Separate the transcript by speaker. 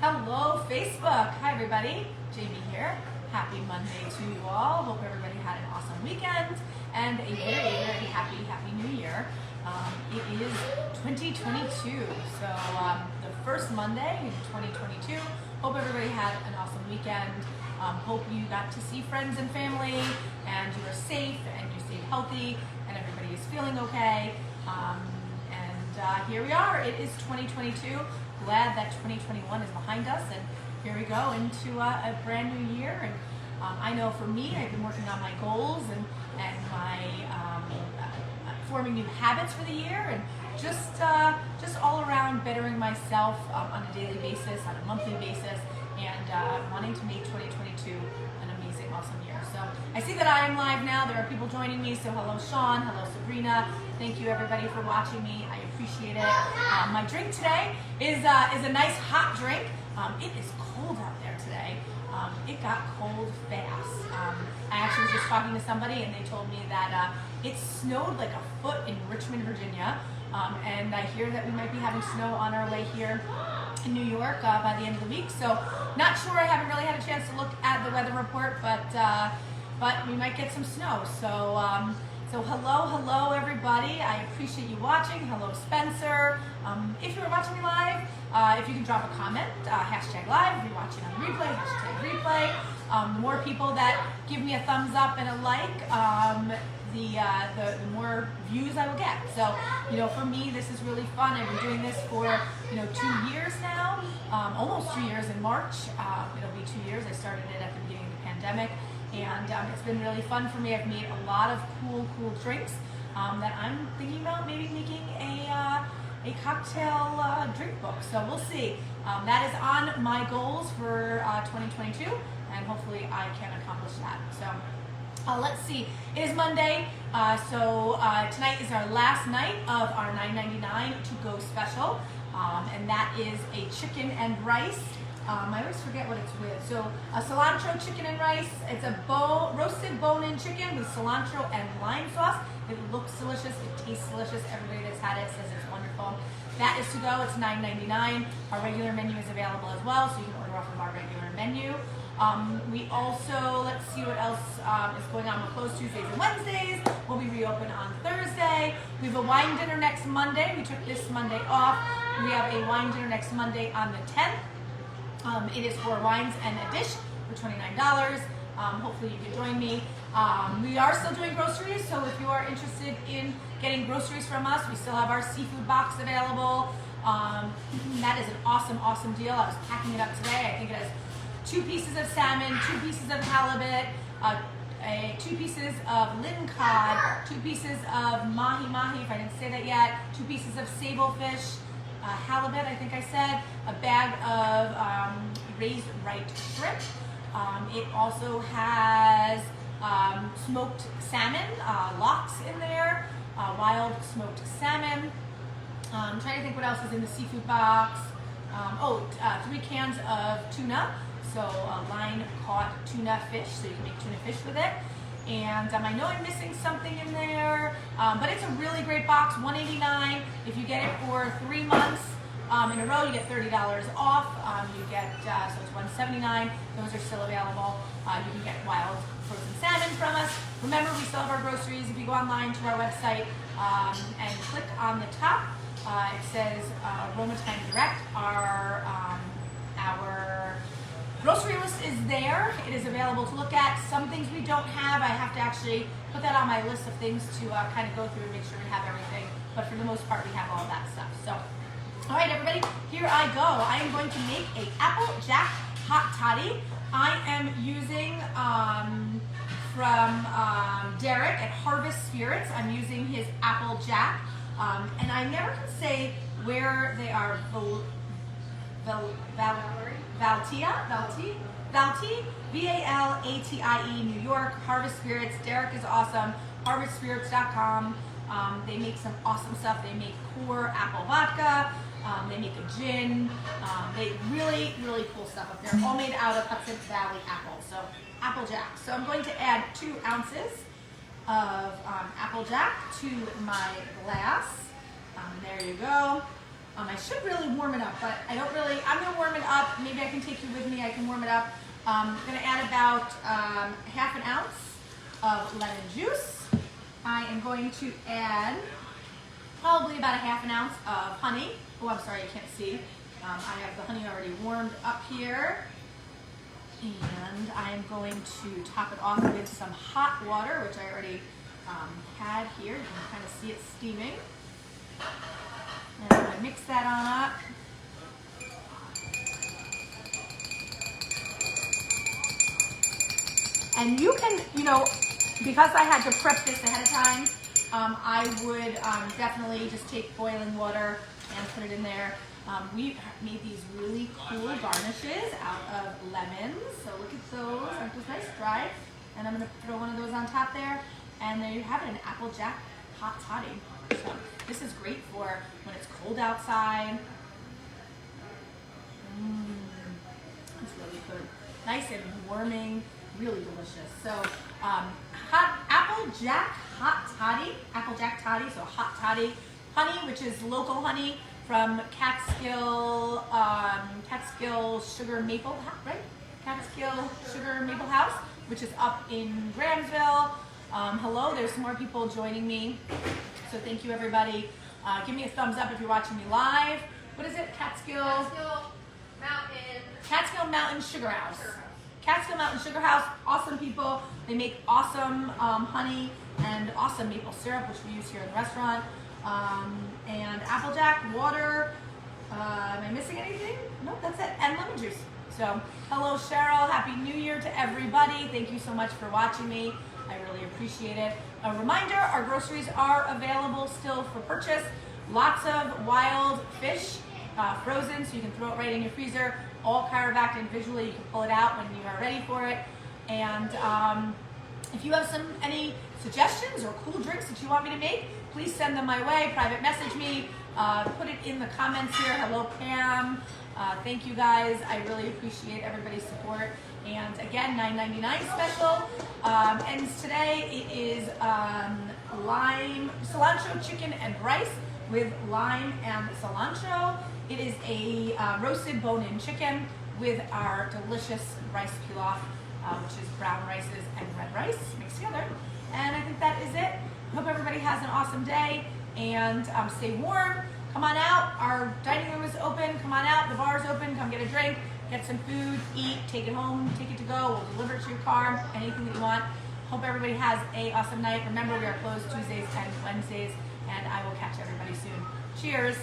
Speaker 1: Hello, Facebook. Hi, everybody. Jamie here. Happy Monday to you all. Hope everybody had an awesome weekend and a very happy New Year. It is 2022, so the first Monday in 2022. Hope everybody had an awesome weekend. Hope you got to see friends and family, and you are safe, and you stayed healthy, and everybody is feeling okay. Here we are. It is 2022. Glad that 2021 is behind us, and here we go into a brand new year. And I know for me, I've been working on my goals and my forming new habits for the year, and just all around bettering myself on a daily basis, on a monthly basis, and wanting to make 2022 an amazing, awesome year. So I see that I am live now. There are people joining me. So hello, Sean. Hello, Sabrina. Thank you, everybody, for watching me. I appreciate it. My drink today is a nice hot drink. It is cold out there today. It got cold fast. I actually was just talking to somebody, and they told me that it snowed like a foot in Richmond, Virginia. And I hear that we might be having snow on our way here in New York by the end of the week. So not sure. I haven't really had a chance to look at the weather report, but we might get some snow. So hello everybody. I appreciate you watching. Hello Spencer. If you're watching me live, if you can drop a comment, hashtag live. If you're watching on replay, hashtag replay. The more people that give me a thumbs up and a like, the more views I will get. So, for me, this is really fun. I've been doing this for, 2 years now, almost 2 years in March. It'll be 2 years. I started it at the beginning of the pandemic, and it's been really fun for me. I've made a lot of cool drinks that I'm thinking about maybe making a cocktail drink book. So we'll see. That is on my goals for 2022, and hopefully I can accomplish that. So. Let's see. It is Monday, so tonight is our last night of our $9.99 to-go special, and that is a chicken and rice. I always forget what it's with. So a cilantro chicken and rice. It's a roasted bone-in chicken with cilantro and lime sauce. It looks delicious. It tastes delicious. Everybody that's had it says it's wonderful. That is to go. It's $9.99. Our regular menu is available as well, so you can order off of our regular menu. We also, let's see what else is going on. We're closed Tuesdays and Wednesdays. We'll be reopened on Thursday. We have a wine dinner next Monday. We took this Monday off. We have a wine dinner next Monday on the 10th. It is 4 wines and a dish for $29. Hopefully you can join me. We are still doing groceries, so if you are interested in getting groceries from us, we still have our seafood box available. That is an awesome deal. I was packing it up today. I think it has 2 pieces of salmon, 2 pieces of halibut, 2 pieces of lin cod, 2 pieces of mahi, if I didn't say that yet, 2 pieces of sablefish, halibut, I think I said, a bag of raised right shrimp. It also has smoked salmon, lox in there, wild smoked salmon. I'm trying to think what else is in the seafood box. 3 cans of tuna. So line caught tuna fish, so you can make tuna fish with it. And I know I'm missing something in there, but it's a really great box, $189. If you get it for 3 months in a row, you get $30 off. You get, so it's $179. Those are still available. You can get wild frozen salmon from us. Remember, we still have our groceries. If you go online to our website and click on the top, it says Roma Time Direct. Our grocery list is there. It is available to look at. Some things we don't have. I have to actually put that on my list of things to kind of go through and make sure we have everything. But for the most part, we have all that stuff. So, all right, everybody, here I go. I am going to make a Apple Jack hot toddy. I am using from Derek at Harvest Spirits. I'm using his Apple Jack, and I never can say where they are. Valtie, V-A-L-A-T-I-E, New York, Harvest Spirits. Derek is awesome. HarvestSpirits.com. They make some awesome stuff. They make core apple vodka. They make a gin. They really cool stuff up there. All made out of Hudson Valley apples. So Apple Jack. So I'm going to add 2 ounces of Apple Jack to my glass. There you go. I should really warm it up, but I don't really. I'm gonna warm it up. Maybe I can take you with me. I can warm it up. I'm gonna add about half an ounce of lemon juice. I am going to add probably about a half an ounce of honey. Oh, I'm sorry, you can't see. I have the honey already warmed up here. And I'm going to top it off with some hot water, which I already had here. You can kind of see it steaming. And I'm going to mix that on up. And you can, because I had to prep this ahead of time, I would definitely just take boiling water and put it in there. We made these really cool garnishes out of lemons. So look at those, aren't those nice, dry? And I'm gonna throw one of those on top there. And there you have it, an Applejack hot toddy. So this is great for when it's cold outside. It's really good. Nice and warming, really delicious. So hot Applejack hot toddy, Applejack toddy, so hot toddy. Honey, which is local honey from Catskill Sugar Maple, right? Catskill Sugar Maple House, which is up in Grahamsville. Hello, there's some more people joining me. So thank you, everybody. Give me a thumbs up if you're watching me live. What is it? Catskill Mountain Sugar House. Catskill Mountain Sugar House, awesome people. They make awesome honey and awesome maple syrup, which we use here in the restaurant. And Applejack, water. Am I missing anything? Nope, that's it. And lemon juice. So, hello Cheryl. Happy New Year to everybody. Thank you so much for watching me. I really appreciate it. A reminder, our groceries are available still for purchase. Lots of wild fish, frozen, so you can throw it right in your freezer. All cryovac individually. You can pull it out when you are ready for it. And if you have any suggestions or cool drinks that you want me to make, please send them my way. Private message me. Put it in the comments here. Hello, Pam. Thank you guys. I really appreciate everybody's support. And again, $9.99 special. Ends today. It is lime, cilantro chicken and rice with lime and cilantro. It is a roasted bone-in chicken with our delicious rice pilaf, which is brown rices and red rice mixed together. And I think that is it. Hope everybody has an awesome day and stay warm. Come on out. Our dining room is open. Come on out. The bar is open. Come get a drink, get some food, eat, take it home, take it to go. We'll deliver it to your car, anything that you want. Hope everybody has an awesome night. Remember, we are closed Tuesdays and Wednesdays, and I will catch everybody soon. Cheers.